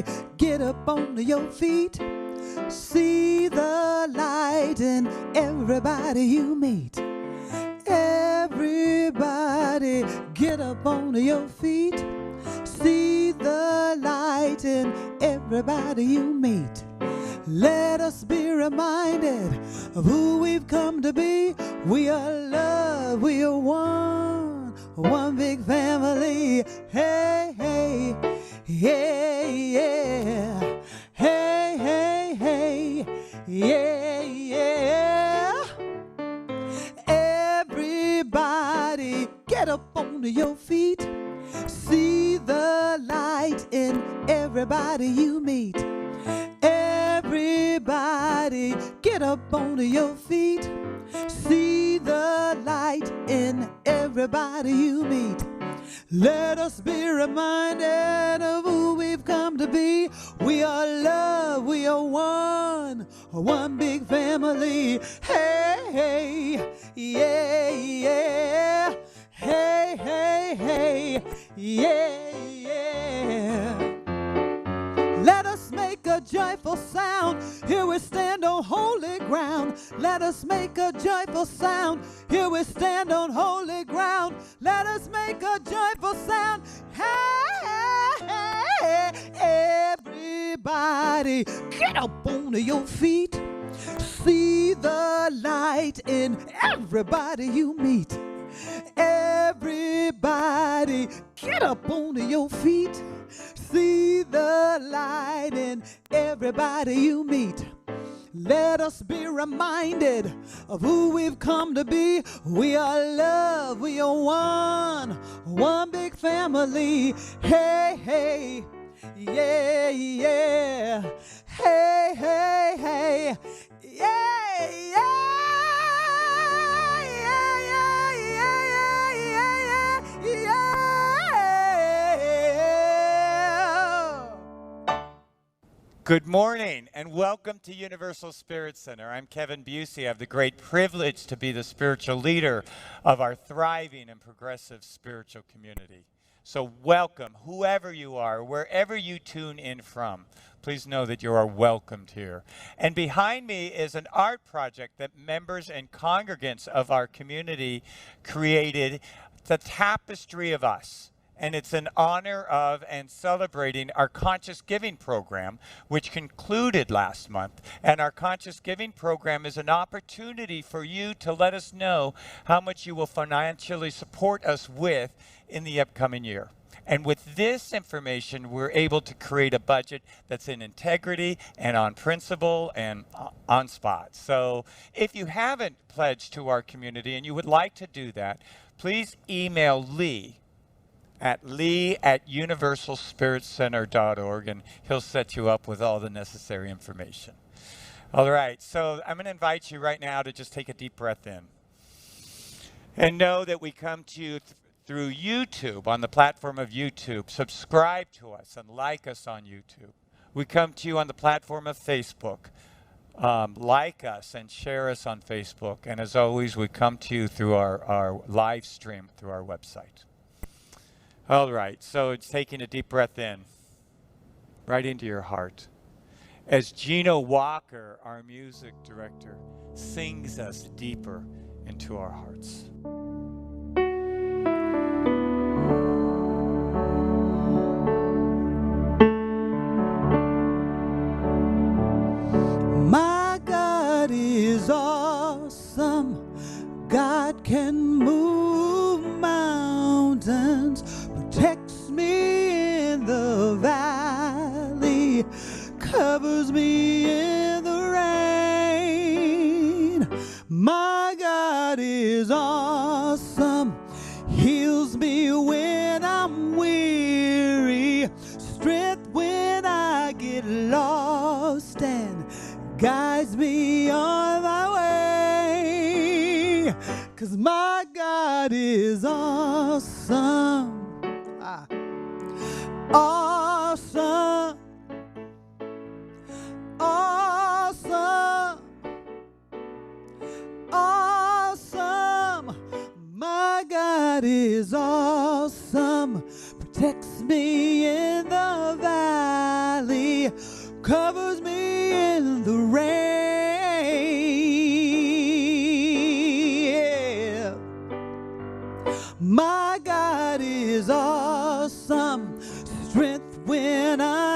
everybody, get up on your feet. See the light in everybody you meet. Everybody, get up on your feet. See the light in everybody you meet. Let us be reminded of who we've come to be. We are love, we are one big family. Hey, hey, yeah, yeah. Hey, hey, hey, yeah, yeah. Everybody, get up on your feet. See the light in everybody you meet. Everybody, get up on your feet. See the light in everybody you meet. Let us be reminded of who we've come to be. We are love, we are one big family. Hey, hey, yeah, yeah. Hey, hey, hey, yeah, yeah. Let us make a joyful sound. Here we stand on holy ground. Let us make a joyful sound. Here we stand on holy ground. Let us make a joyful sound. Hey, hey, everybody, get up on your feet. See the light in everybody you meet. Everybody, get up on your feet. See the light in everybody you meet. Let us be reminded of who we've come to be. We are love, we are one big family. Hey, hey, yeah, yeah. Hey, hey, hey, yeah, yeah. Good morning and welcome to Universal Spirit Center. I'm Kevin Busey. I have the great privilege to be the spiritual leader of our thriving and progressive spiritual community. So welcome, whoever you are, wherever you tune in from. Please know that you are welcomed here. And behind me is an art project that members and congregants of our community created, the Tapestry of Us. And it's in honor of and celebrating our Conscious Giving program, which concluded last month. And our Conscious Giving program is an opportunity for you to let us know how much you will financially support us with in the upcoming year. And with this information, we're able to create a budget that's in integrity and on principle and on spot. So if you haven't pledged to our community and you would like to do that, please email Lee at universalspiritcenter.org, and he'll set you up with all the necessary information. All right, so I'm going to invite you right now to just take a deep breath in. And know that we come to you through YouTube, on the platform of YouTube. Subscribe to us and like us on YouTube. We come to you on the platform of Facebook. Like us and share us on Facebook. And as always, we come to you through our live stream through our website. All right, so it's taking a deep breath in, right into your heart. As Gino Walker, our music director, sings us deeper into our hearts. My God is awesome. God can move mountains, protects me in the valley, covers me in the rain. My God is awesome, heals me when I'm weary, strength when I get lost, and guides me on my way. 'Cause my God is awesome. Awesome. Awesome. Awesome. My God is awesome. Protects me in the valley.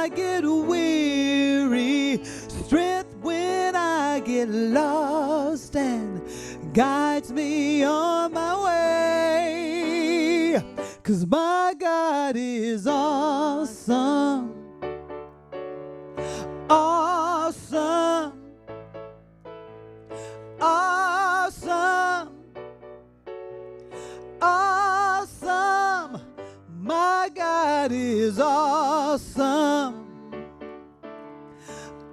I get weary, strength when I get lost, and guides me on my way. 'Cause my God is awesome, awesome, awesome, awesome. My God is awesome,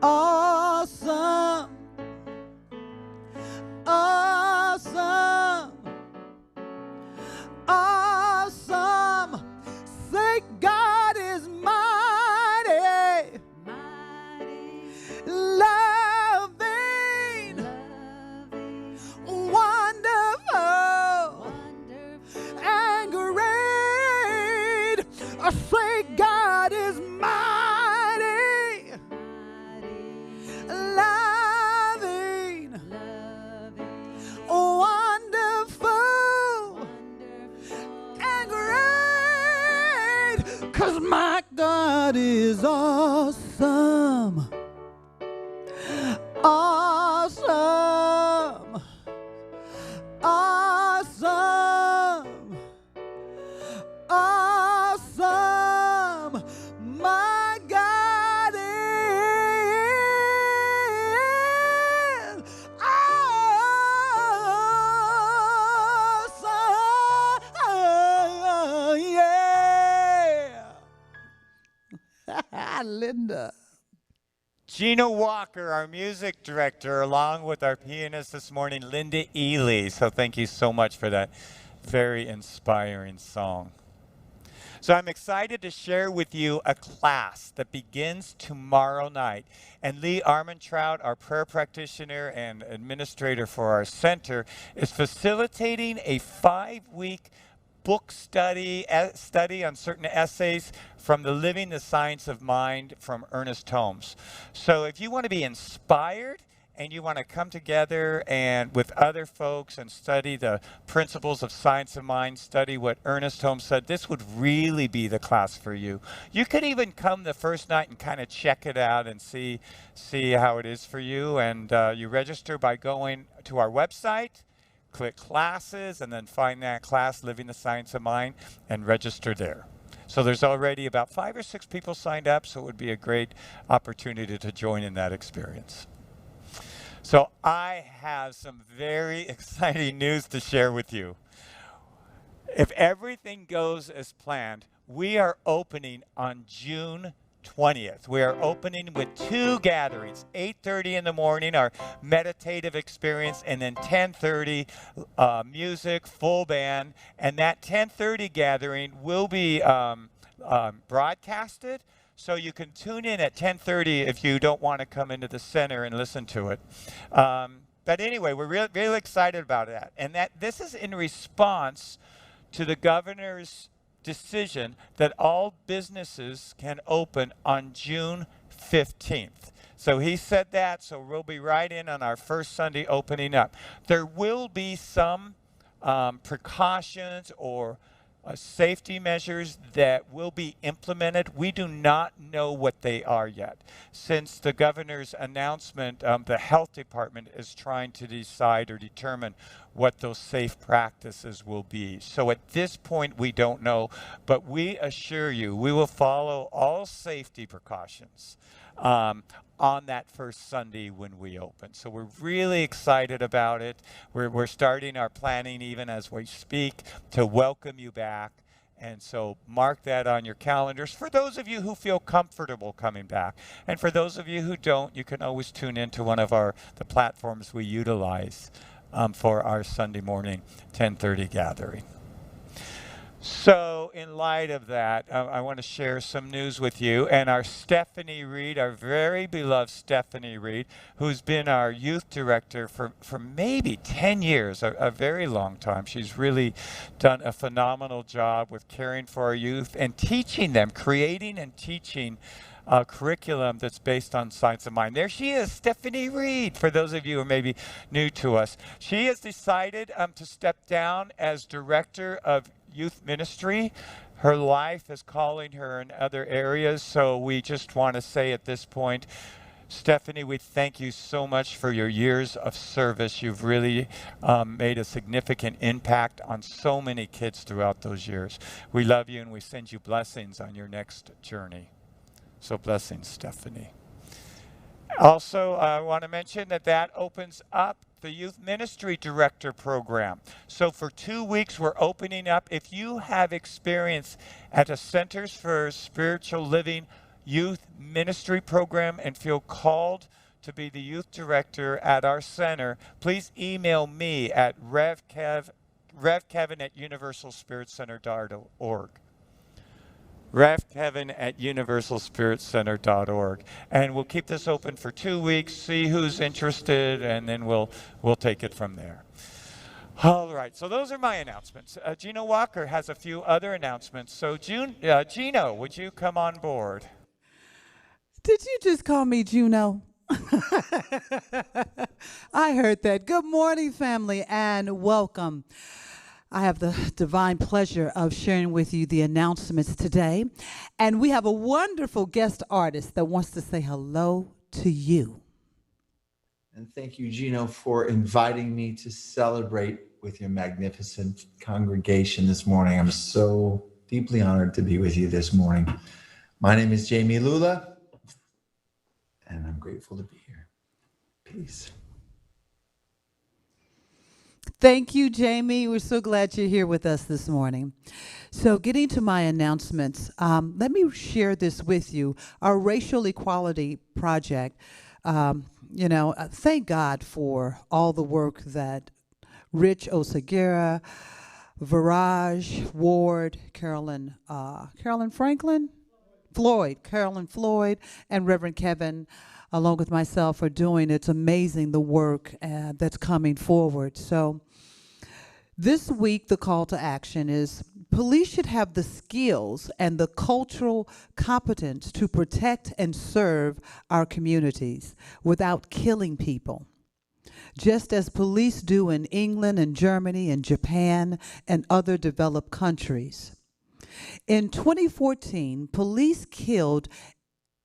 awesome, awesome, awesome. Say God is mighty, loving, wonderful, and great. I say God is mighty, loving, wonderful, and great. 'Cause my God is awesome, awesome, awesome, awesome. My God is awesome. Yeah. Linda. Gina Walker, our music director, along with our pianist this morning, Linda Ely. So thank you so much for that very inspiring song. So I'm excited to share with you a class that begins tomorrow night. And Lee Armentrout, our prayer practitioner and administrator for our center, is facilitating a 5-week book study on certain essays from the Living the Science of Mind from Ernest Holmes. So if you want to be inspired and you want to come together and with other folks and study the principles of science of mind, study what Ernest Holmes said, this would really be the class for you. You could even come the first night and kind of check it out and see how it is for you. And you register by going to our website, click classes, and then find that class, Living the Science of Mind, and register there. So there's already about 5 or 6 people signed up, so it would be a great opportunity to join in that experience. So I have some very exciting news to share with you. If everything goes as planned, we are opening on June 20th. We are opening with 2 gatherings, 8:30 in the morning, our meditative experience, and then 10:30 music, full band. And that 10:30 gathering will be broadcasted, so you can tune in at 10:30 if you don't want to come into the center and listen to it. But anyway, we're really excited about that. And that this is in response to the governor's decision that all businesses can open on June 15th. So he said that, so we'll be right in on our first Sunday opening up. There will be some precautions or safety measures that will be implemented. We do not know what they are yet. Since the governor's announcement, the health department is trying to decide or determine what those safe practices will be. So at this point, we don't know, but we assure you, we will follow all safety precautions on that first Sunday when we open. So we're really excited about it. We're starting our planning even as we speak to welcome you back. And so mark that on your calendars for those of you who feel comfortable coming back. And for those of you who don't, you can always tune into one of the platforms we utilize for our Sunday morning 10:30 gathering. So in light of that, I want to share some news with you. And our Stephanie Reed, our very beloved Stephanie Reed, who's been our youth director for maybe 10 years, a very long time. She's really done a phenomenal job with caring for our youth and teaching them, creating and teaching a curriculum that's based on science of mind. There she is, Stephanie Reed, for those of you who are maybe new to us. She has decided to step down as director of youth ministry. her life is calling her in other areas, so we just want to say at this point, Stephanie, we thank you so much for your years of service. You've really made a significant impact on so many kids throughout those years. We love you and we send you blessings on your next journey. So blessings, Stephanie. Also, I want to mention that opens up the Youth Ministry Director Program. So for 2 weeks, we're opening up. If you have experience at a Centers for Spiritual Living Youth Ministry Program and feel called to be the youth director at our center, please email me at revkevin@universalspiritcenter.org. revkevin@universalspiritcenter.org. And we'll keep this open for 2 weeks, see who's interested, and then we'll take it from there. All right, so those are my announcements. Gino Walker has a few other announcements. So Gino, would you come on board? Did you just call me Juno? I heard that. Good morning, family, and welcome. I have the divine pleasure of sharing with you the announcements today. And we have a wonderful guest artist that wants to say hello to you. And thank you, Gino, for inviting me to celebrate with your magnificent congregation this morning. I'm so deeply honored to be with you this morning. My name is Jamie Lula, and I'm grateful to be here. Peace. Thank you, Jamie. We're so glad you're here with us this morning. So getting to my announcements, let me share this with you. Our Racial Equality Project, thank God for all the work that Rich Oseguera, Viraj, Ward, Carolyn Floyd, and Reverend Kevin, along with myself, are doing. It's amazing the work that's coming forward. So this week, the call to action is police should have the skills and the cultural competence to protect and serve our communities without killing people, just as police do in England and Germany and Japan and other developed countries. In 2014, police killed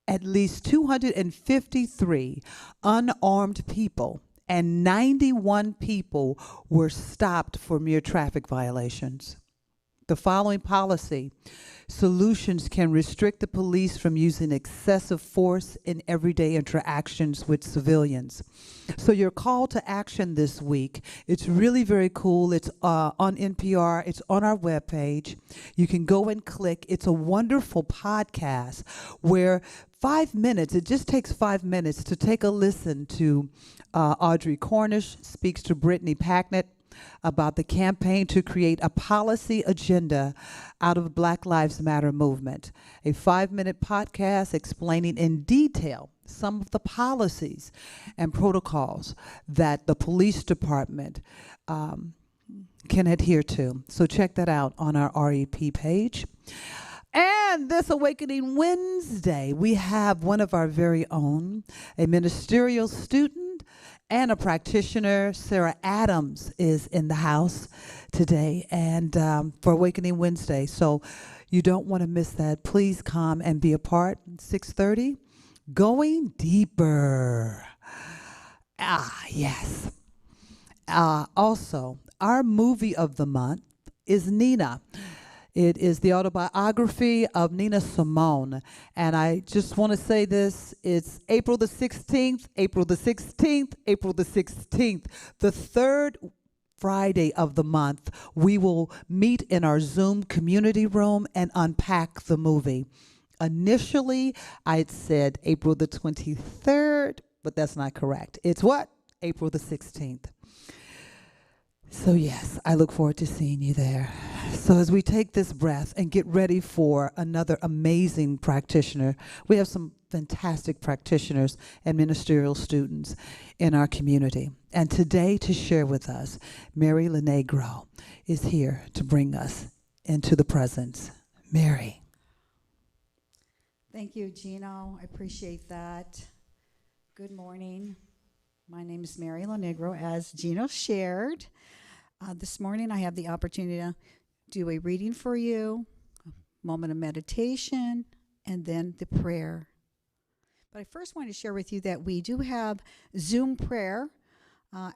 at least 253 unarmed people, and 91 people were stopped for mere traffic violations. The following policy solutions can restrict the police from using excessive force in everyday interactions with civilians. So your call to action this week, it's really very cool. It's on NPR. It's on our webpage. You can go and click. It's a wonderful podcast where 5 minutes, it just takes 5 minutes to take a listen to Audrey Cornish speaks to Brittany Packnett about the campaign to create a policy agenda out of the Black Lives Matter movement. A 5-minute podcast explaining in detail some of the policies and protocols that the police department can adhere to. So check that out on our REP page. And this Awakening Wednesday, we have one of our very own, a ministerial student and a practitioner. Sarah Adams is in the house today and for Awakening Wednesday. So you don't want to miss that. Please come and be a part. 6:30, Going Deeper. Yes. Also, our movie of the month is Nina. It is the autobiography of Nina Simone. And I just want to say this, it's April the 16th, the third Friday of the month. We will meet in our Zoom community room and unpack the movie. Initially, I'd said April the 23rd, but that's not correct. It's what? April the 16th. So yes, I look forward to seeing you there. So as we take this breath and get ready for another amazing practitioner, we have some fantastic practitioners and ministerial students in our community. And today to share with us, Mary LeNegro is here to bring us into the presence. Mary. Thank you, Gino. I appreciate that. Good morning. My name is Mary LeNegro, as Gino shared. This morning I have the opportunity to do a reading for you, moment of meditation, and then the prayer. But I first want to share with you that we do have Zoom prayer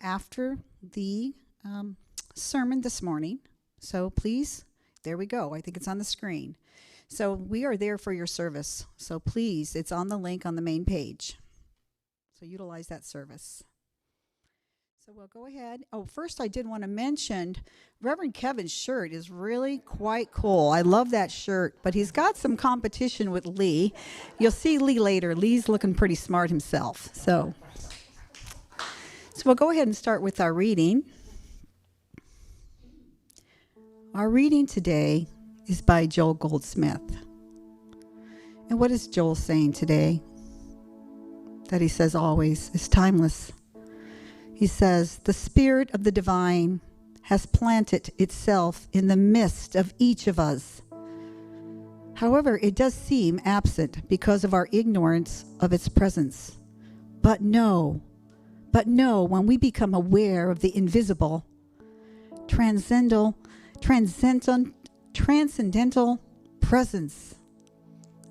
after the sermon this morning. So please, there we go. I think it's on the screen. So we are there for your service. So please, it's on the link on the main page. So utilize that service. So we'll go ahead. Oh, first I did want to mention Reverend Kevin's shirt is really quite cool. I love that shirt, but he's got some competition with Lee. You'll see Lee later. Lee's looking pretty smart himself. So we'll go ahead and start with our reading. Our reading today is by Joel Goldsmith. And what is Joel saying today? That he says always is timeless. He says, the Spirit of the Divine has planted itself in the midst of each of us. However, it does seem absent because of our ignorance of its presence. But know, when we become aware of the invisible, transcendental presence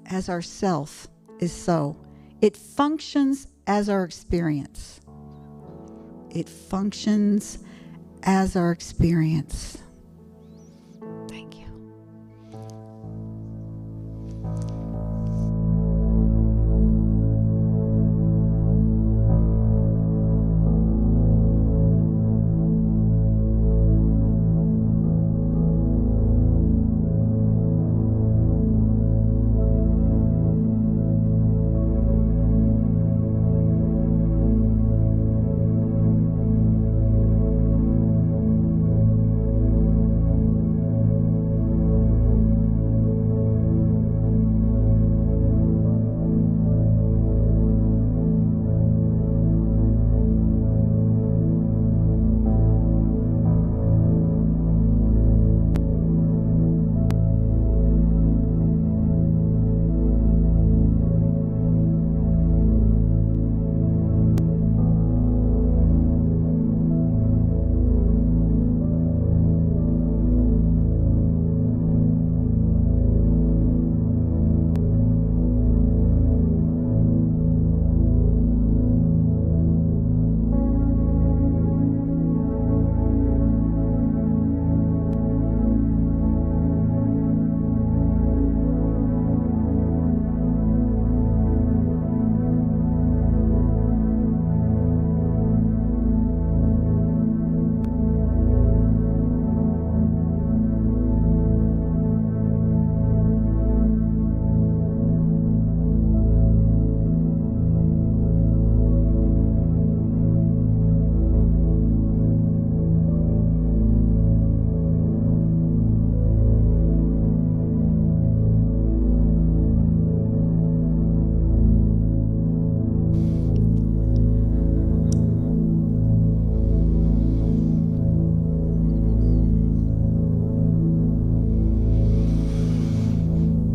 as our self is so. It functions as our experience. It functions as our experience. Thank you.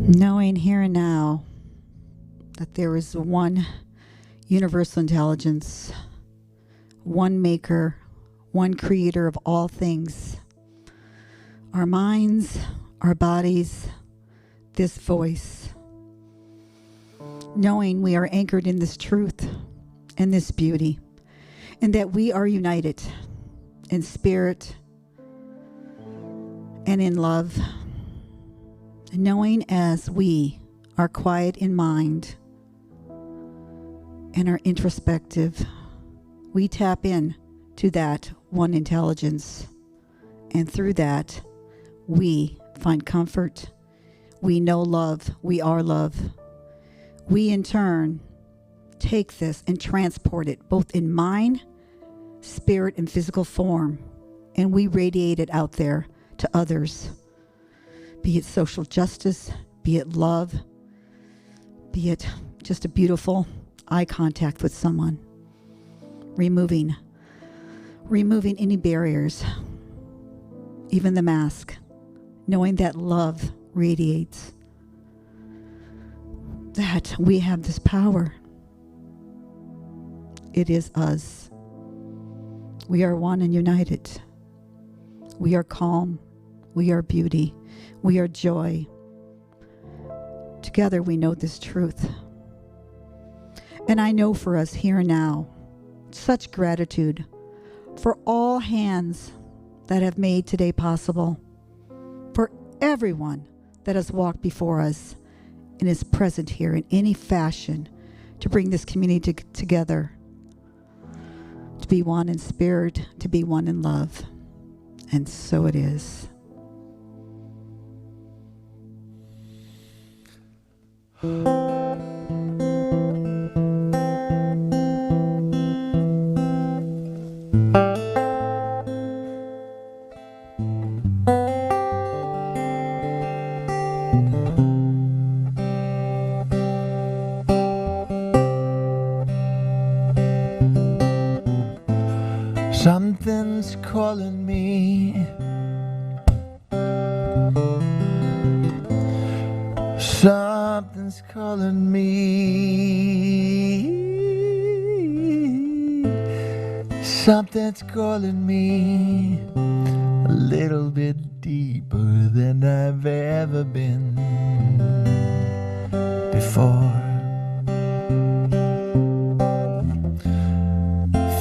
Knowing here and now that there is one universal intelligence, one maker, one creator of all things, our minds, our bodies, this voice. Knowing we are anchored in this truth and this beauty, and that we are united in spirit and in love. Knowing as we are quiet in mind and are introspective, we tap in to that one intelligence. And through that, we find comfort. We know love. We are love. We in turn take this and transport it both in mind, spirit, and physical form. And we radiate it out there to others. Be it social justice, be it love, be it just a beautiful eye contact with someone. Removing any barriers, even the mask, knowing that love radiates, that we have this power. It is us. We are one and united. We are calm. We are beauty. We are joy. Together we know this truth. And I know for us here and now, such gratitude for all hands that have made today possible, for everyone that has walked before us and is present here in any fashion to bring this community together, to be one in spirit, to be one in love. And so it is. Something's calling me. Something's calling me. Something's calling me a little bit deeper than I've ever been before.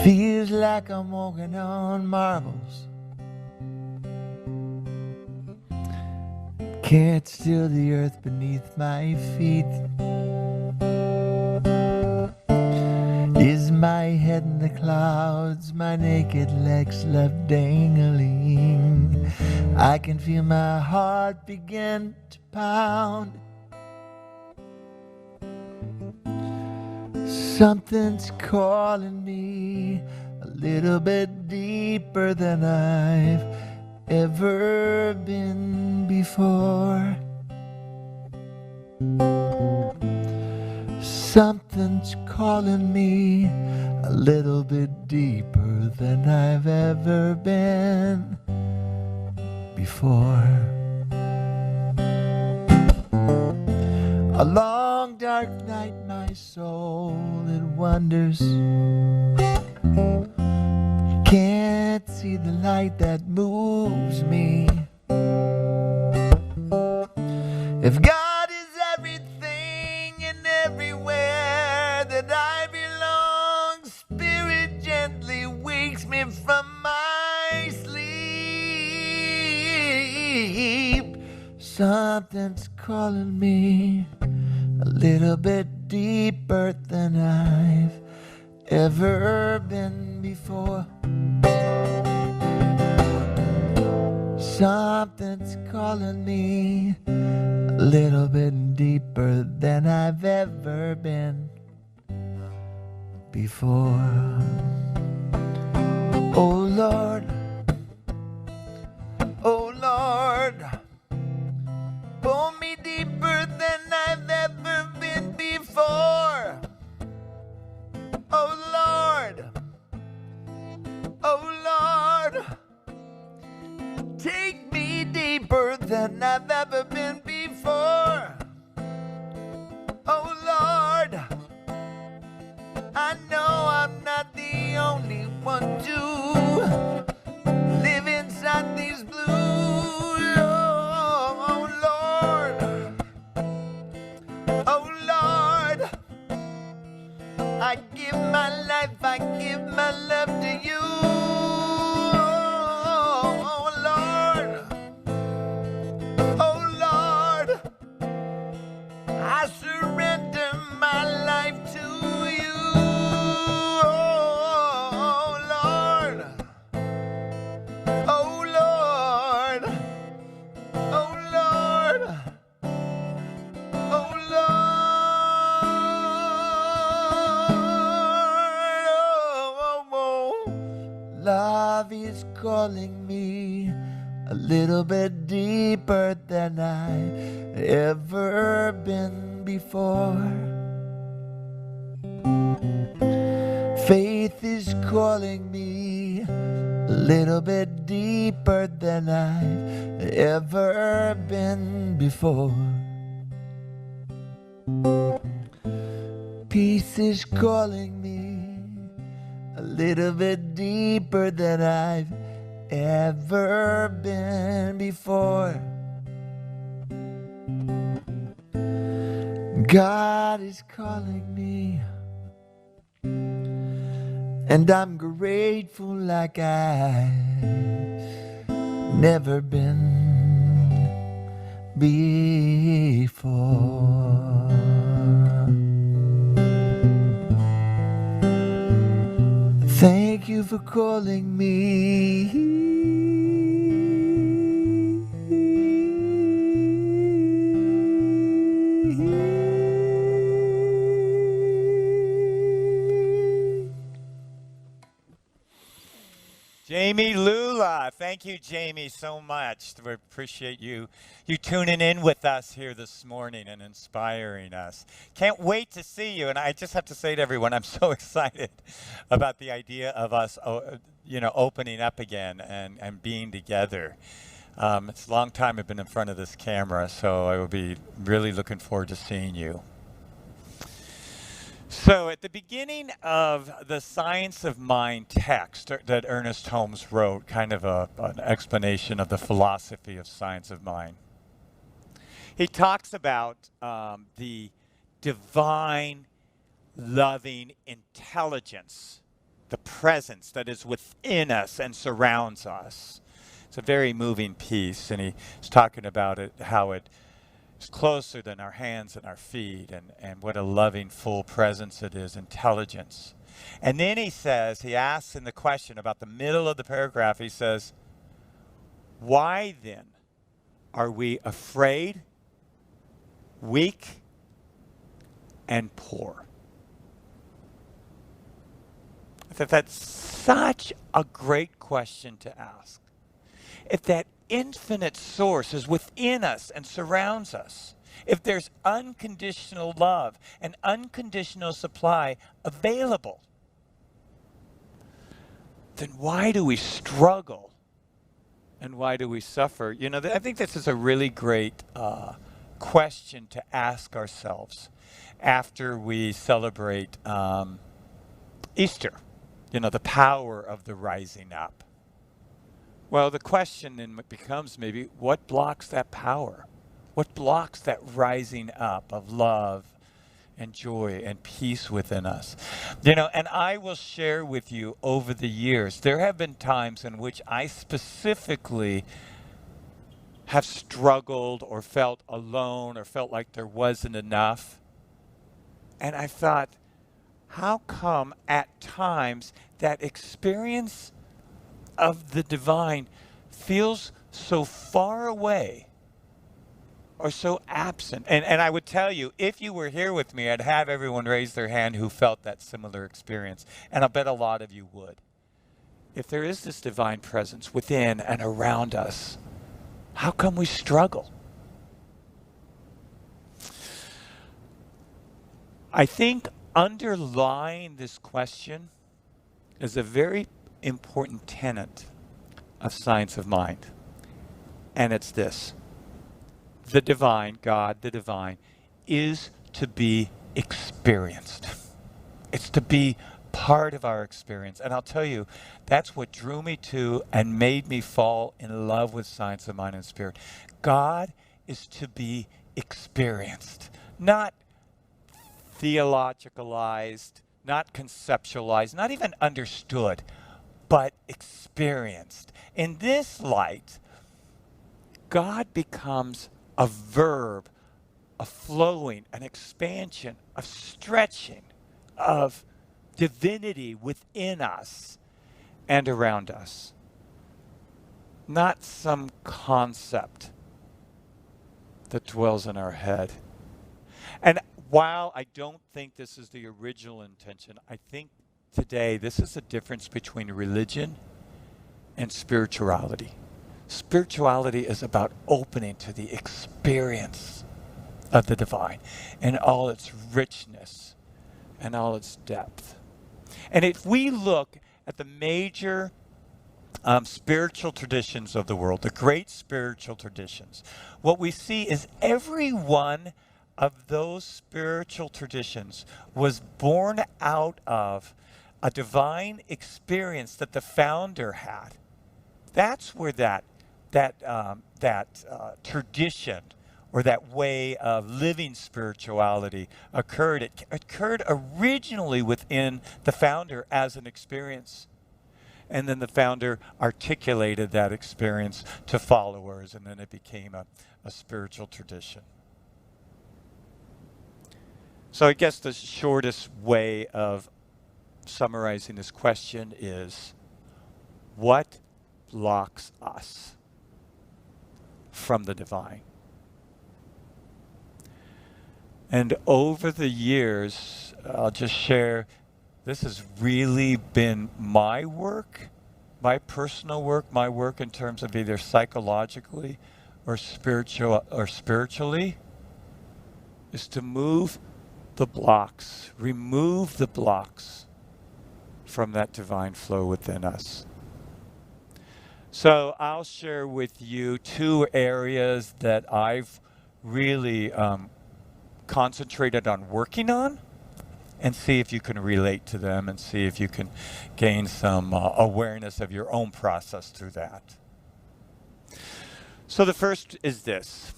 Feels like I'm walking on marbles. Can't steal the earth beneath my feet. Is my head in the clouds, my naked legs left dangling. I can feel my heart begin to pound. Something's calling me a little bit deeper than I've ever been before. Something's calling me a little bit deeper than I've ever been before. A long dark night, my soul, it wanders. Can't see the light that moves me. If God is everything and everywhere that I belong, Spirit gently wakes me from my sleep. Something's calling me a little bit deeper than I've ever been before. Something's calling me a little bit deeper than I've ever been before. Oh Lord, oh Lord, pull me deeper than I've ever been before. Oh Lord, oh Lord, take me deeper than I've ever been before. Oh Lord, I know I'm not the only one to live inside these blues. Oh Lord, oh Lord, I give my life, I give my love to you. Oh Lord, oh Lord, I surrender my life to you. Oh Lord, oh Lord, oh Lord, oh Lord. Love is calling me a little bit deeper than I've ever been before. Faith is calling me a little bit deeper than I've ever been before. Peace is calling me a little bit deeper than I've ever been before. God is calling me, and I'm grateful like I've never been before. Thank you for calling me. Jamie Lula. Thank you, Jamie, so much. We appreciate you tuning in with us here this morning and inspiring us. Can't wait to see you. And I just have to say to everyone, I'm so excited about the idea of us, opening up again and being together. It's a long time I've been in front of this camera, so I will be really looking forward to seeing you. So at the beginning of the Science of Mind text that Ernest Holmes wrote, kind of an explanation of the philosophy of science of mind, he talks about the divine, loving intelligence, the presence that is within us and surrounds us. It's a very moving piece, and he's talking about it, how it is closer than our hands and our feet, and what a loving, full presence it is, intelligence. And then he asks in the question about the middle of the paragraph, he says, why then are we afraid, weak, and poor? I thought that's such a great question to ask. If that infinite source is within us and surrounds us, if there's unconditional love and unconditional supply available, then why do we struggle and why do we suffer? I think this is a really great question to ask ourselves after we celebrate Easter, the power of the rising up. Well, the question then becomes maybe, what blocks that power? What blocks that rising up of love and joy and peace within us? And I will share with you over the years, there have been times in which I specifically have struggled or felt alone or felt like there wasn't enough. And I thought, how come at times that experience of the divine feels so far away or so absent? And I would tell you, if you were here with me, I'd have everyone raise their hand who felt that similar experience. And I'll bet a lot of you would. If there is this divine presence within and around us, how come we struggle? I think underlying this question is a very important tenet of science of mind. And it's this: the divine, God, the divine, is to be experienced. It's to be part of our experience. And I'll tell you, that's what drew me to and made me fall in love with science of mind and spirit. God is to be experienced, not theologicalized, not conceptualized, not even understood, but experienced. In this light, God becomes a verb, a flowing, an expansion, a stretching of divinity within us and around us. Not some concept that dwells in our head. And while I don't think this is the original intention, I think today this is the difference between religion and spirituality. Spirituality is about opening to the experience of the divine in all its richness and all its depth. And if we look at the major spiritual traditions of the world, the great spiritual traditions, what we see is every one of those spiritual traditions was born out of a divine experience that the founder had. That's where that tradition or that way of living spirituality occurred. It occurred originally within the founder as an experience. And then the founder articulated that experience to followers, and then it became a spiritual tradition. So I guess the shortest way of summarizing this question is, what blocks us from the divine? And over the years, I'll just share, this has really been my work, my personal work, my work in terms of either psychologically or spiritually, is to move the blocks, remove the blocks from that divine flow within us. So I'll share with you 2 areas that I've really concentrated on working on, and see if you can relate to them and see if you can gain some awareness of your own process through that. So the first is this.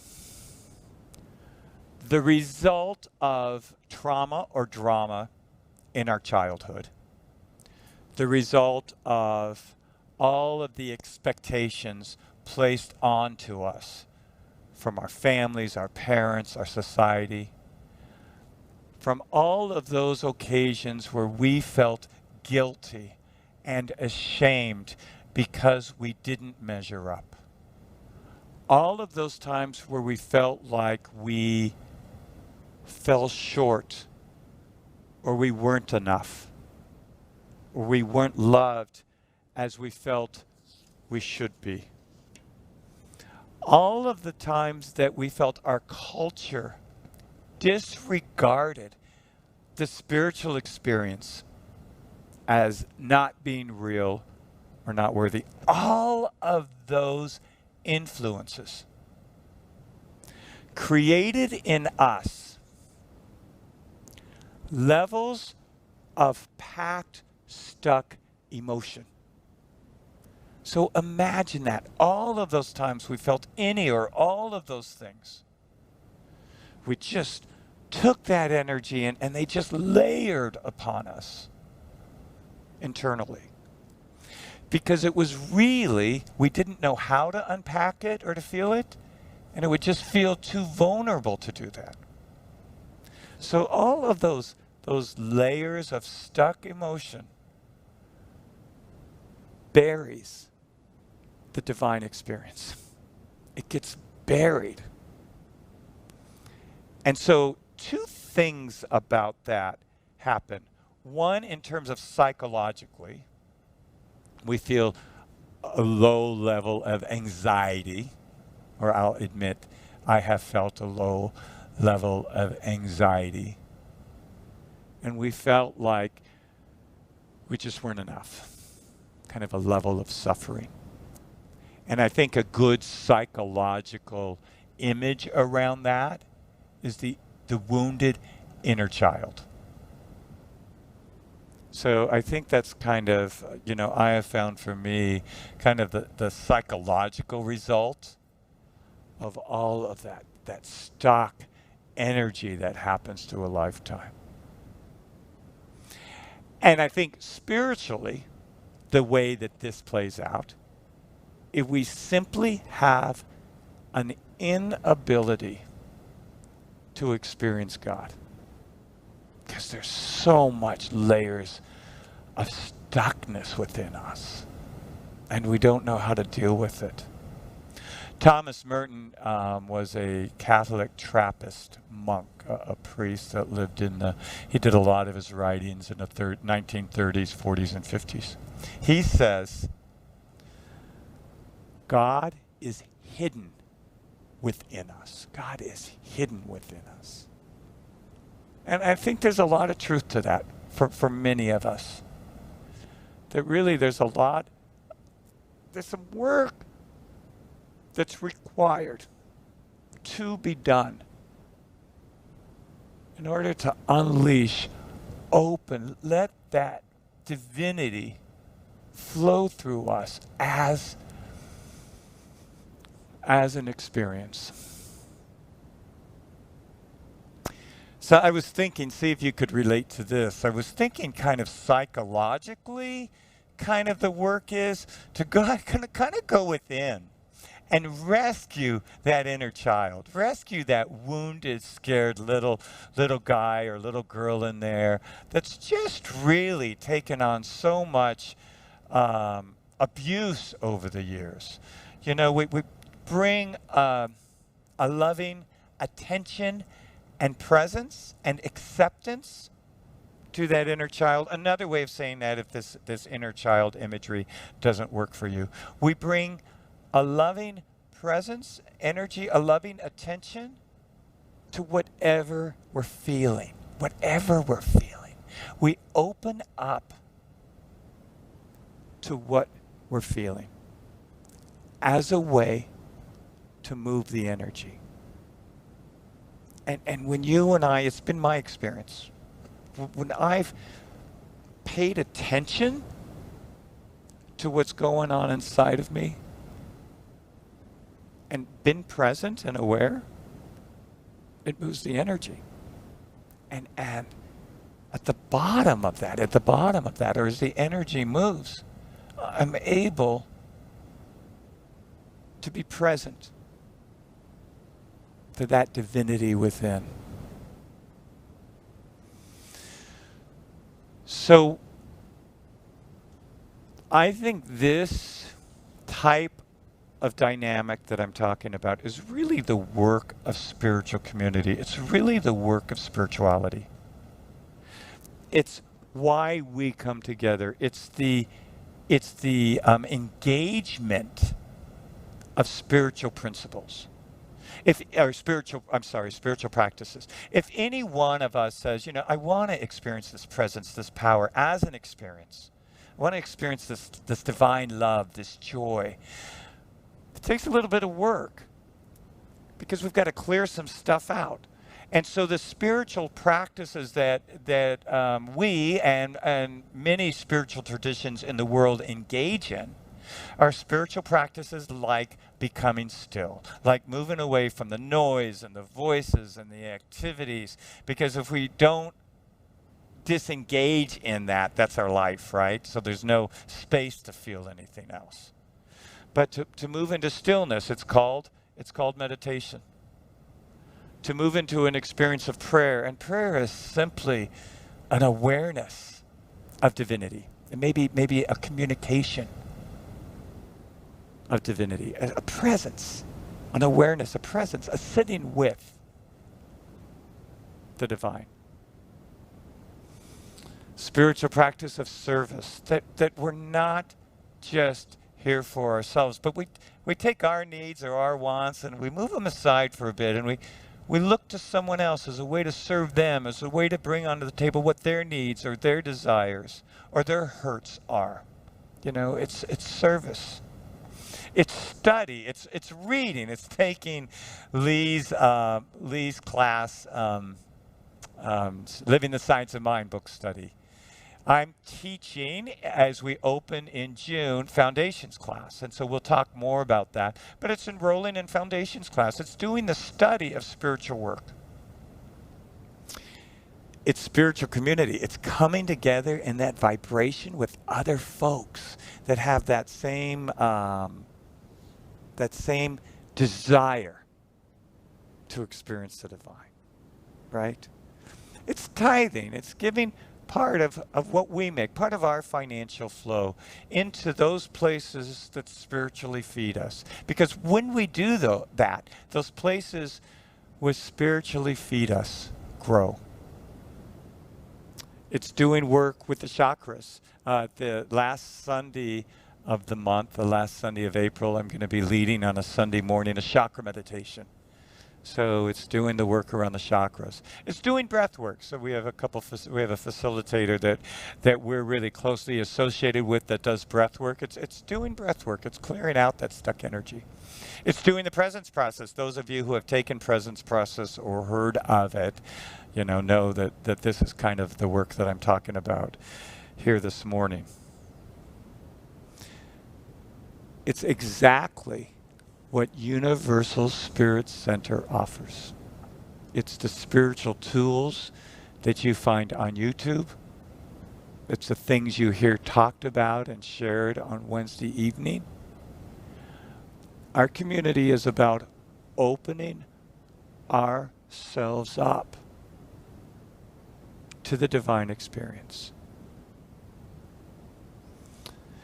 The result of trauma or drama in our childhood, the result of all of the expectations placed onto us from our families, our parents, our society, from all of those occasions where we felt guilty and ashamed because we didn't measure up. All of those times where we felt like we fell short, or we weren't enough, or we weren't loved as we felt we should be. All of the times that we felt our culture disregarded the spiritual experience as not being real or not worthy. All of those influences created in us levels of packed, stuck emotion. So imagine that. All of those times we felt any or all of those things, we just took that energy and they just layered upon us internally. Because it was really, we didn't know how to unpack it or to feel it, and it would just feel too vulnerable to do that. So all of those layers of stuck emotion buries the divine experience. It gets buried. And so 2 things about that happen. One, in terms of psychologically, we feel a low level of anxiety, or I'll admit I have felt a low level of anxiety. And we felt like we just weren't enough, kind of a level of suffering. And I think a good psychological image around that is the wounded inner child. So I think that's kind of, I have found for me kind of the psychological result of all of that stock energy that happens through a lifetime. And I think spiritually, the way that this plays out, if we simply have an inability to experience God, because there's so much layers of stuckness within us, and we don't know how to deal with it. Thomas Merton was a Catholic Trappist monk, a priest that lived he did a lot of his writings in the 1930s, 40s, and 50s. He says, God is hidden within us. God is hidden within us. And I think there's a lot of truth to that for many of us. That really there's some work that's required to be done in order to unleash, let that divinity flow through us as an experience. So I was thinking, see if you could relate to this. I was thinking kind of psychologically, kind of the work is to go, kind of go within and rescue that inner child. Rescue that wounded, scared little guy or little girl in there that's just really taken on so much abuse over the years. You know, we bring a loving attention and presence and acceptance to that inner child. Another way of saying that, if this inner child imagery doesn't work for you, we bring a loving presence, energy, a loving attention to whatever we're feeling. Whatever we're feeling. We open up to what we're feeling as a way to move the energy. And when you and I, it's been my experience, when I've paid attention to what's going on inside of me and been present and aware, it moves the energy. And at the bottom of that, or as the energy moves, I'm able to be present to that divinity within. So I think this type of dynamic that I'm talking about is really the work of spiritual community. It's really the work of spirituality. It's why we come together. It's the engagement of spiritual principles. Spiritual practices. If any one of us says, you know, I want to experience this presence, this power as an experience. I want to experience this divine love, this joy. It takes a little bit of work because we've got to clear some stuff out. And so the spiritual practices that we and many spiritual traditions in the world engage in are spiritual practices like becoming still, like moving away from the noise and the voices and the activities. Because if we don't disengage in that, that's our life, right? So there's no space to feel anything else. But to move into stillness, it's called meditation. To move into an experience of prayer, and prayer is simply an awareness of divinity, and maybe a communication of divinity, a presence, an awareness, a presence, a sitting with the divine. Spiritual practice of service, that we're not just here for ourselves, but we take our needs or our wants and we move them aside for a bit, and we look to someone else as a way to serve them, as a way to bring onto the table what their needs or their desires or their hurts are. You know, it's service. It's study. It's reading. It's taking Lee's class, Living the Science of Mind book study. I'm teaching, as we open in June, Foundations class. And so we'll talk more about that. But it's enrolling in Foundations class. It's doing the study of spiritual work. It's spiritual community. It's coming together in that vibration with other folks that have that same desire to experience the divine, right? It's tithing. It's giving part of what we make, part of our financial flow into those places that spiritually feed us. Because when we do that, those places which spiritually feed us grow. It's doing work with the chakras. The last Sunday of the month, the last Sunday of April, I'm going to be leading on a Sunday morning a chakra meditation. So it's doing the work around the chakras. It's doing breath work. So we have a facilitator that we're really closely associated with that does breath work. It's doing breath work. It's clearing out that stuck energy. It's doing the presence process. Those of you who have taken presence process or heard of it, know that this is kind of the work that I'm talking about here this morning. It's exactly what Universal Spirit Center offers. It's the spiritual tools that you find on YouTube. It's the things you hear talked about and shared on Wednesday evening. Our community is about opening ourselves up to the divine experience.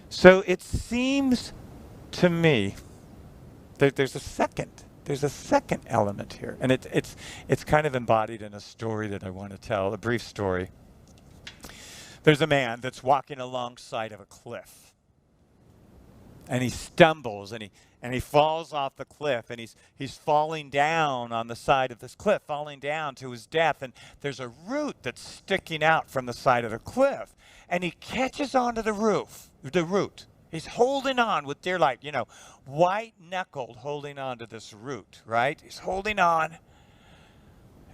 So it seems to me that there's a second element here, and it's kind of embodied in a story that I want to tell, a brief story. There's a man that's walking alongside of a cliff, and he stumbles and he falls off the cliff, and he's falling down on the side of this cliff, falling down to his death, and there's a root that's sticking out from the side of the cliff, and he catches onto the root. He's holding on with dear life, white-knuckled holding on to this root, right? He's holding on,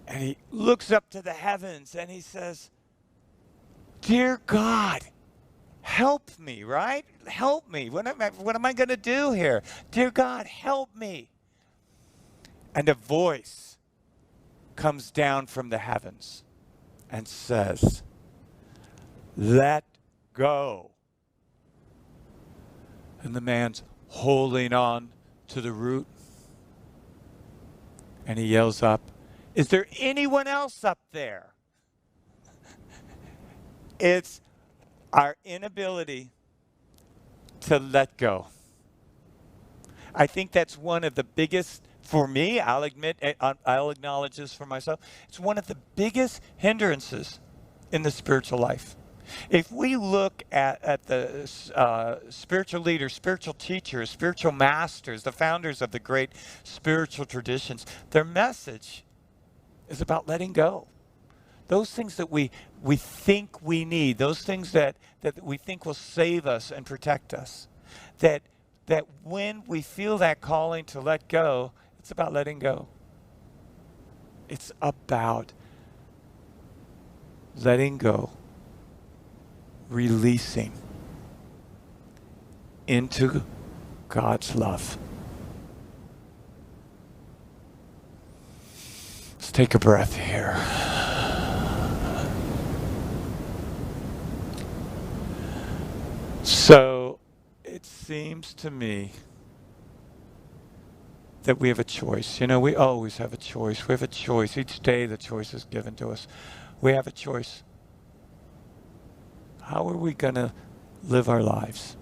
and he looks up to the heavens, and he says, "Dear God, help me," right? Help me. What am I going to do here? Dear God, help me. And a voice comes down from the heavens and says, "Let go." And the man's holding on to the root, and he yells up, "Is there anyone else up there?" It's our inability to let go. I think that's one of the biggest, for me, I'll acknowledge this for myself, it's one of the biggest hindrances in the spiritual life. If we look at the spiritual leaders, spiritual teachers, spiritual masters, the founders of the great spiritual traditions, their message is about letting go. Those things that we think we need, those things that we think will save us and protect us, that when we feel that calling to let go, it's about letting go. It's about letting go, releasing into God's love. Let's take a breath here. So it seems to me that we have a choice. We always have a choice. We have a choice. Each day the choice is given to us. We have a choice. How are we going to live our lives?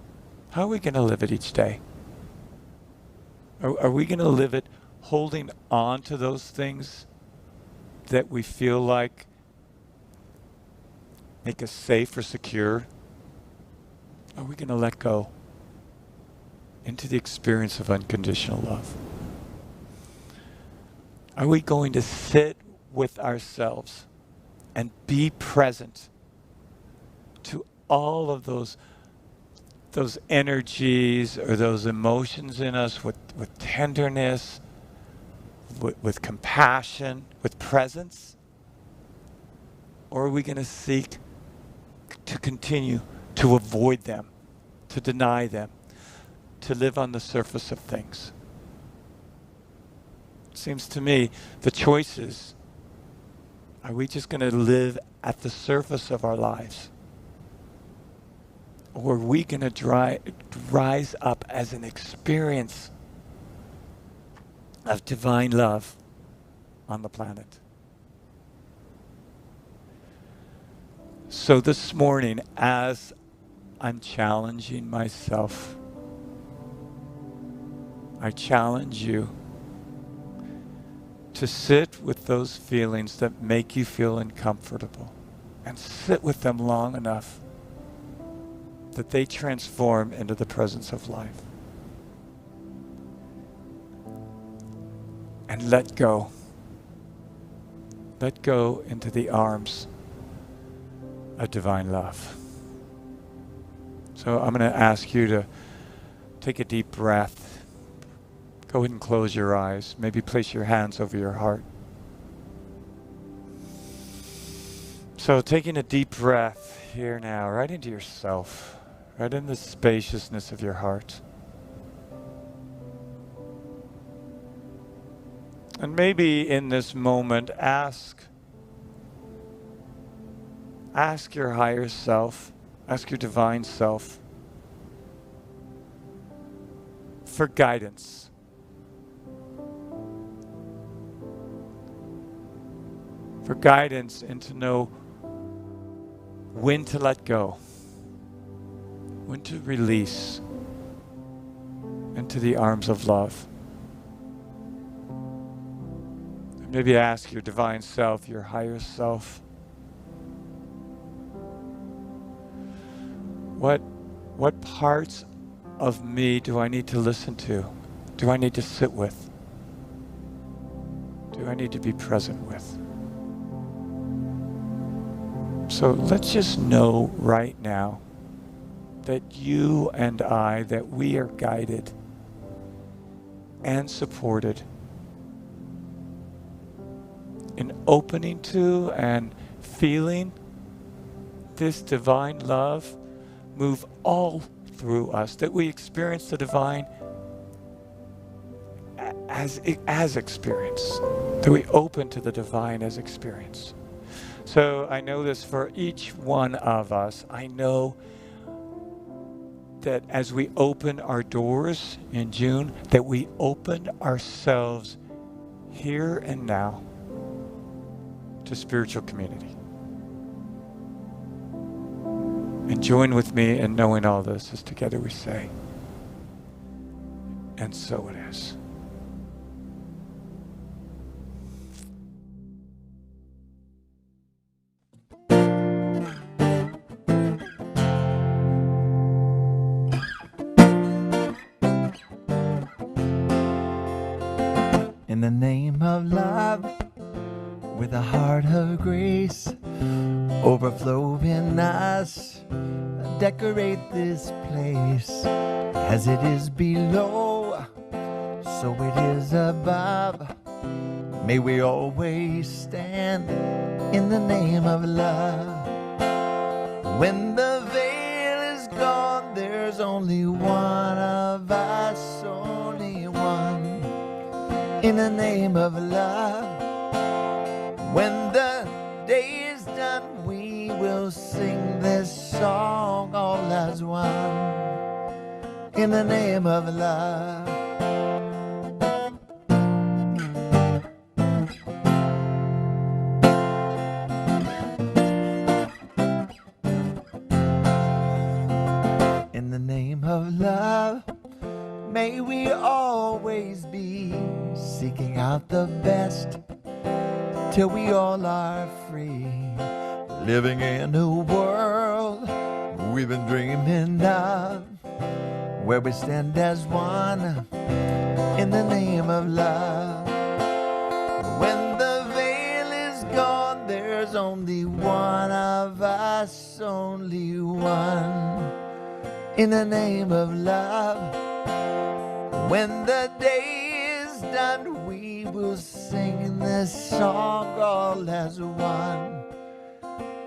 How are we going to live it each day? Are we going to live it holding on to those things that we feel like make us safe or secure? Are we going to let go into the experience of unconditional love? Are we going to sit with ourselves and be present to all of those energies or those emotions in us with tenderness, with compassion, with presence? Or are we going to seek to continue to avoid them, to deny them, to live on the surface of things? It seems to me the choice is, are we just going to live at the surface of our lives? Or are we going to rise up as an experience of divine love on the planet? So this morning, as I'm challenging myself, I challenge you to sit with those feelings that make you feel uncomfortable, and sit with them long enough that they transform into the presence of life. And let go. Let go into the arms of divine love. So I'm going to ask you to take a deep breath. Go ahead and close your eyes. Maybe place your hands over your heart. So taking a deep breath here now, right into yourself, right in the spaciousness of your heart. And maybe in this moment, ask your higher self, ask your divine self for guidance. For guidance and to know when to let go, when to release into the arms of love. And maybe ask your divine self, your higher self, what parts of me do I need to listen to? Do I need to sit with? Do I need to be present with? So let's just know right now that you and I, that we are guided and supported in opening to and feeling this divine love move all through us, that we experience the divine as experience, that we open to the divine as experience. So I know this for each one of us. I know that as we open our doors in June, that we open ourselves here and now to spiritual community. And join with me in knowing all this as together we say, and so it is. In the name of love, with a heart of grace, overflow in us, decorate this place. As it is below, so it is above. May we always stand in the name of love. When the veil is gone, there's only one of us, only one. In the name of love. When the day is done, we will sing this song all as one. In the name of love. In the name of love, may we always be seeking out the best till we all are free, living in a world we've been dreaming of, where we stand as one in the name of love. When the veil is gone, there's only one of us, only one, in the name of love. When the day is done, we will sing this song all as one,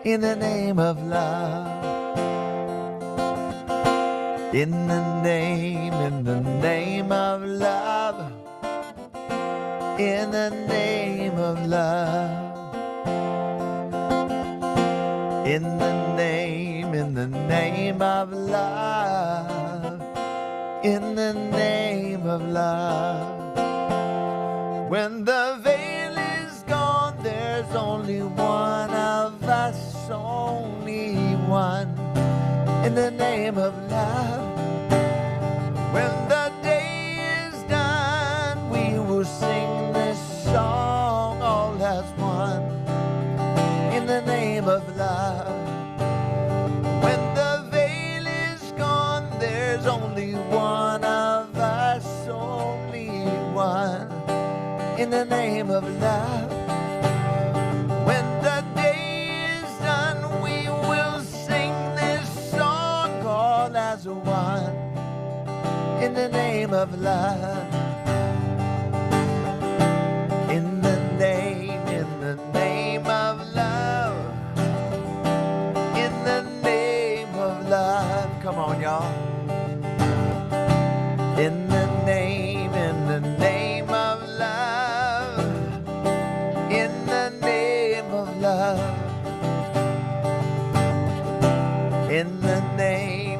in the name of love. In the name of love. In the name of love. In the name of love. In the name of love. When the veil is gone, there's only one of us, only one, in the name of love. When the day is done, we will sing this song all as one, in the name of love. When the veil is gone, there's only one of us, only one, in the name of love. When the day is done, we will sing this song all as one, in the name of love. In the name of love. In the name of love. Come on, y'all. In the name of love. In the name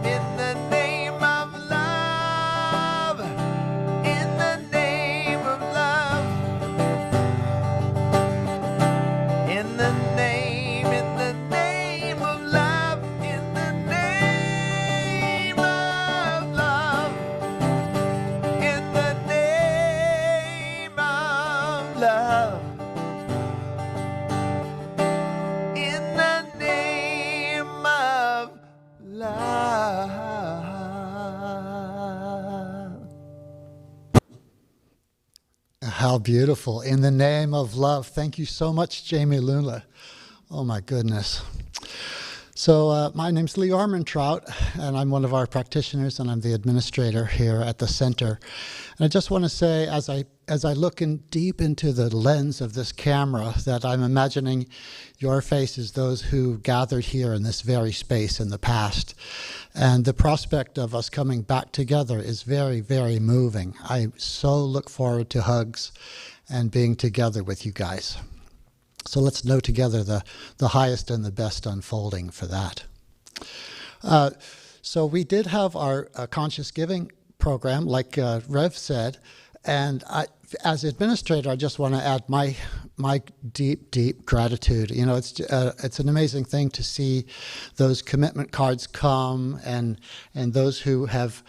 of love, in the name of love, in the name of love, in the name of love, in the name of love, in the name of love. How beautiful. In the name of love. Thank you so much, Jamie Lula. Oh, my goodness. So my name's Lee Armentrout, and I'm one of our practitioners, and I'm the administrator here at the center. And I just want to say, as I look deep into the lens of this camera, that I'm imagining your faces, those who gathered here in this very space in the past. And the prospect of us coming back together is very, very moving. I so look forward to hugs and being together with you guys. So let's know together the highest and the best unfolding for that. So we did have our conscious giving program, like Rev said, and as administrator, I just want to add my deep, deep gratitude. You know, it's an amazing thing to see those commitment cards come, and those who have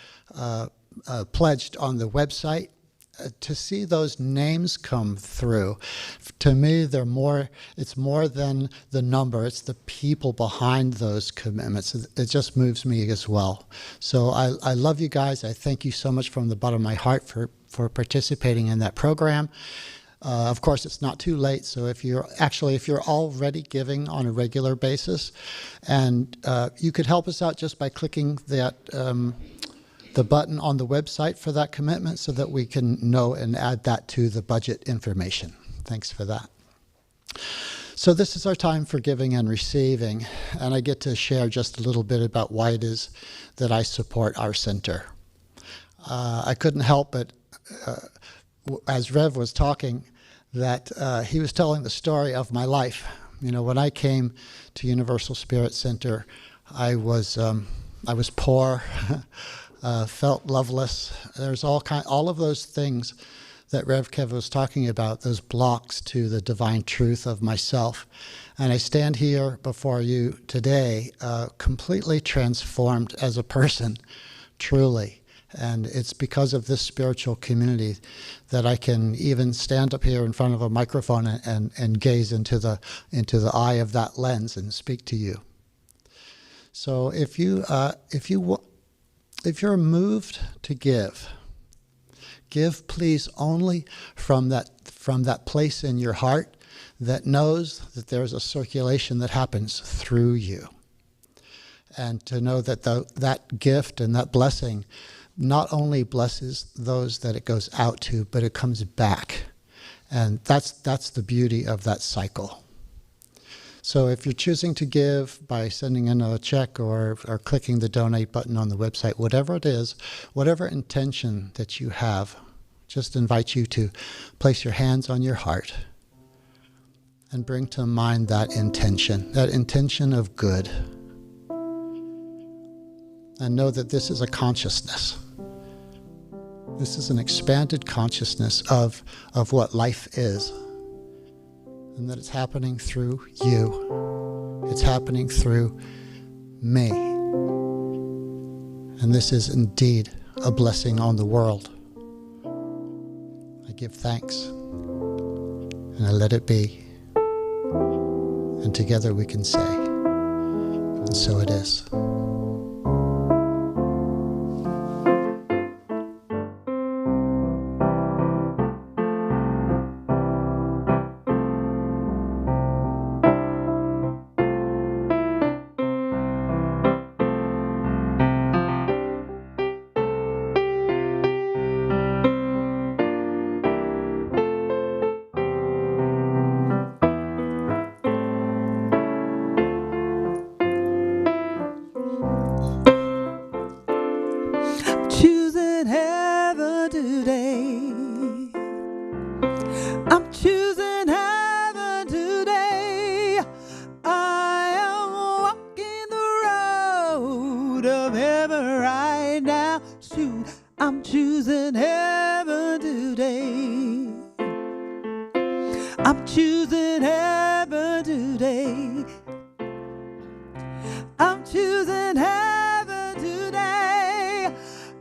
pledged on the website. To see those names come through, to me, it's more than the number, it's the people behind those commitments. It just moves me as well. So I love you guys. I thank you so much from the bottom of my heart for participating in that program. Of course, it's not too late. So if you're already giving on a regular basis, and you could help us out just by clicking that the button on the website for that commitment, so that we can know and add that to the budget information. Thanks for that. So this is our time for giving and receiving, and I get to share just a little bit about why it is that I support our center. I couldn't help but, as Rev was talking, that he was telling the story of my life. You know, when I came to Universal Spirit Center, I was poor. Felt loveless. There's all of those things that Rev Kev was talking about, those blocks to the divine truth of myself. And I stand here before you today completely transformed as a person, truly. And it's because of this spiritual community that I can even stand up here in front of a microphone and gaze into the eye of that lens and speak to you. So if you're moved to give please only from that place in your heart that knows that there's a circulation that happens through you. And to know that that gift and that blessing not only blesses those that it goes out to, but it comes back. And that's the beauty of that cycle. So if you're choosing to give by sending in a check or clicking the donate button on the website, whatever it is, whatever intention that you have, just invite you to place your hands on your heart and bring to mind that intention of good. And know that this is a consciousness. This is an expanded consciousness of what life is. And that it's happening through you. It's happening through me. And this is indeed a blessing on the world. I give thanks, and I let it be. And together we can say, and so it is. of heaven right now. I'm choosing heaven today. I'm choosing heaven today. I'm choosing heaven today.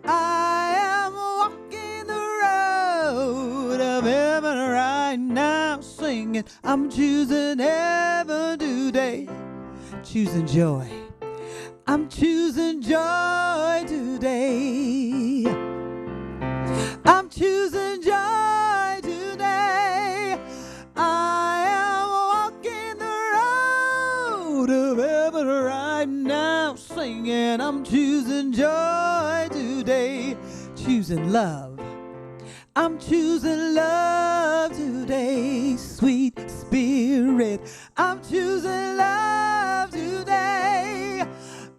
I am walking the road of heaven right now, singing, I'm choosing heaven today. Choosing joy. I'm choosing joy today. I'm choosing joy today. I am walking the road of heaven right now, singing, I'm choosing joy today. Choosing love. I'm choosing love today, sweet spirit. I'm choosing love today.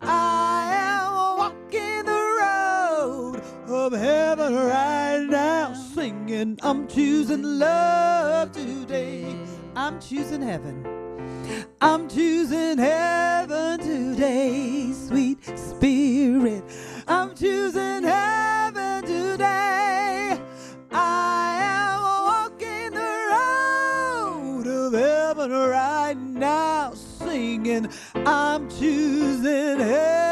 I am walking the road of heaven right now, singing, I'm choosing love today. I'm choosing heaven. I'm choosing heaven today, sweet spirit. I'm choosing heaven today. I am walking the road of heaven right now, singing, I'm choosing heaven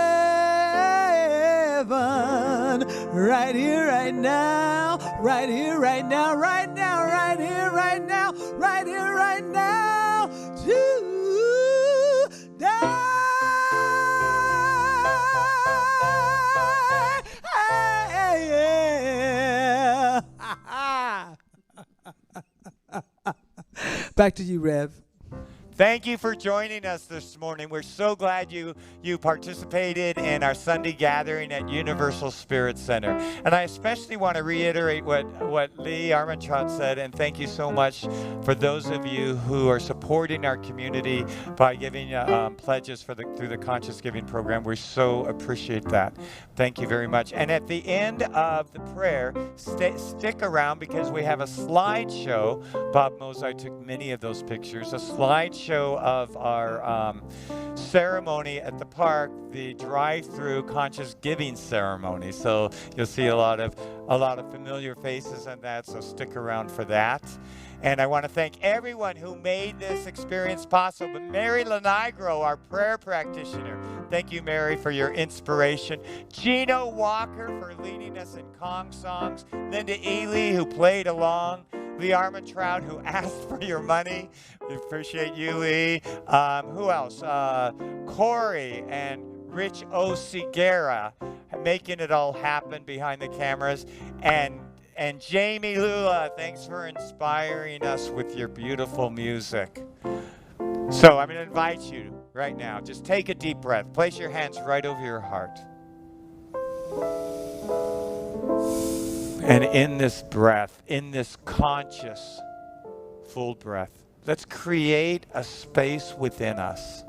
right here, right now, right here, right now, right now, right here, right now, right here, right now, today. Back to you, Rev. Thank you for joining us this morning. We're so glad you participated in our Sunday gathering at Universal Spirit Center. And I especially want to reiterate what Lee Armantrout said, and thank you so much for those of you who are supporting our community by giving pledges through the Conscious Giving program. We so appreciate that. Thank you very much. And at the end of the prayer, stick around because we have a slideshow. Bob Mozart took many of those pictures. A slideshow of our ceremony at the park, the drive-through conscious giving ceremony. So you'll see a lot of familiar faces in that, so stick around for that. And I want to thank everyone who made this experience possible. But Mary Lenigro, our prayer practitioner, thank you, Mary, for your inspiration. Gino Walker for leading us in Kong songs. Linda Ely, who played along. Lee Armantrout, who asked for your money. We appreciate you, Lee. Who else? Corey and Rich O'Seguera, making it all happen behind the cameras. And Jamie Lula, thanks for inspiring us with your beautiful music. So I'm going to invite you right now. Just take a deep breath. Place your hands right over your heart. And in this breath, in this conscious, full breath, let's create a space within us.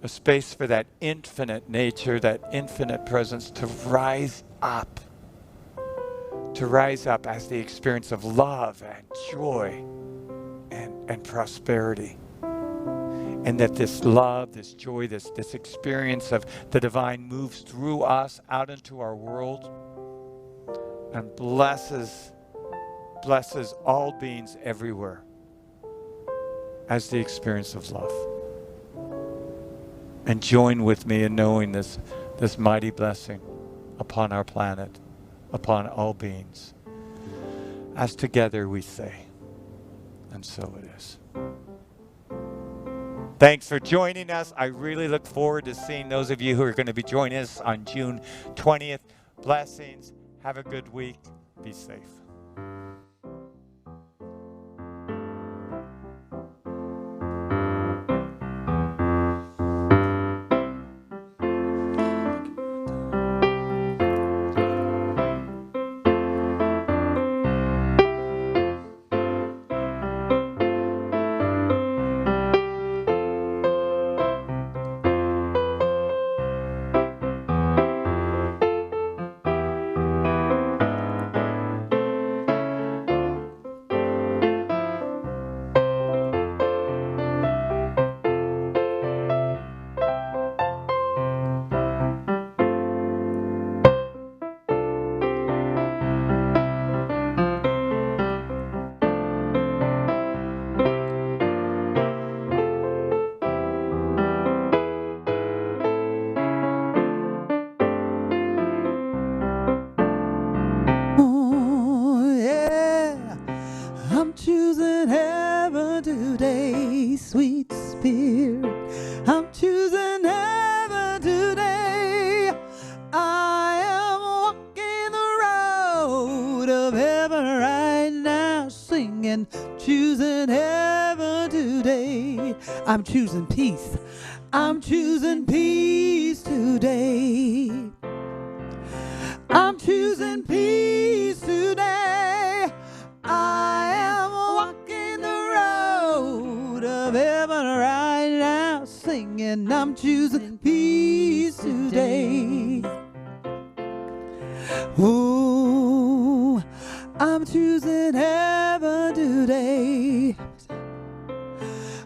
A space for that infinite nature, that infinite presence to rise up. To rise up as the experience of love and joy and prosperity. And that this love, this joy, this experience of the divine moves through us out into our world and blesses all beings everywhere as the experience of love. And join with me in knowing this mighty blessing upon our planet, upon all beings. As together we say, and so it is. Thanks for joining us. I really look forward to seeing those of you who are going to be joining us on June 20th. Blessings. Have a good week. Be safe. singing, choosing heaven today. I'm choosing peace. I'm choosing peace today. I'm choosing peace today. I am walking the road of heaven right now, singing, I'm choosing peace today. Ooh, I'm choosing heaven today.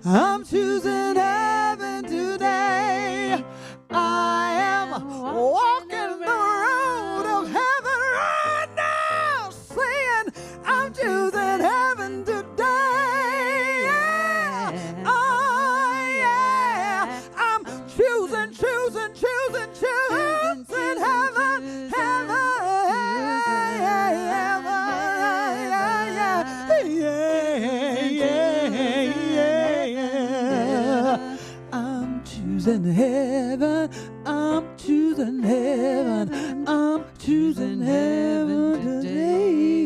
I'm choosing heaven today. I am walking the road of heaven right now, saying, I'm choosing heaven today. Yeah. Oh, yeah. I'm choosing heaven, I'm choosing heaven, I'm choosing heaven, I'm choosing heaven today.